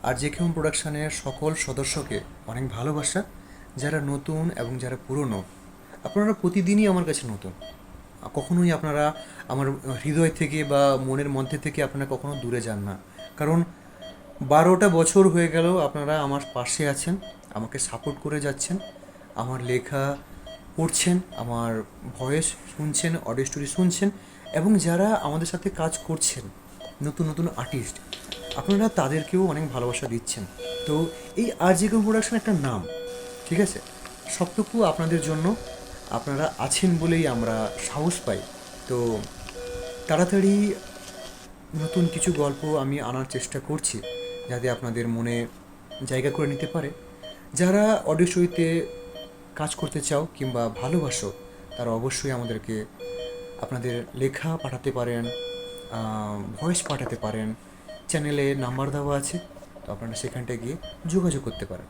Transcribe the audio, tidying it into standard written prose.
আর J K home প্রোডাকশানের সকল সদস্যকে অনেক ভালোবাসা, যারা নতুন এবং যারা পুরনো। আপনারা প্রতিদিনই আমার কাছে নতুন। কখনোই আপনারা আমার হৃদয় থেকে বা মনের মধ্যে থেকে আপনারা কখনো দূরে যান না। কারণ 12টা বছর হয়ে গেল আপনারা আমার পাশে আছেন, আমাকে সাপোর্ট করে যাচ্ছেন, আমার লেখা পড়ছেন, আমার ভয়েস শুনছেন, অডিও স্টোরি শুনছেন, এবং যারা আমাদের সাথে কাজ করছেন নতুন নতুন আর্টিস্ট, আপনারা তাদেরকেও অনেক ভালোবাসা দিচ্ছেন। তো এই আরজেকে প্রোডাকশন একটা নাম, ঠিক আছে? সবটুকু আপনাদের জন্য, আপনারা আছেন বলেই আমরা সাহস পাই। তো তাড়াতাড়ি নতুন কিছু গল্প আমি আনার চেষ্টা করছি, যাতে আপনাদের মনে জায়গা করে নিতে পারে। যারা অডিও স্টোরিতে কাজ করতে চাও কিংবা ভালোবাসো, তারা অবশ্যই আমাদেরকে আপনাদের লেখা পাঠাতে পারেন, ভয়েস পাঠাতে পারেন। চ্যানেলে নাম্বার দেওয়া আছে, তো আপনারা সেখানটায় গিয়ে যোগাযোগ করতে পারেন।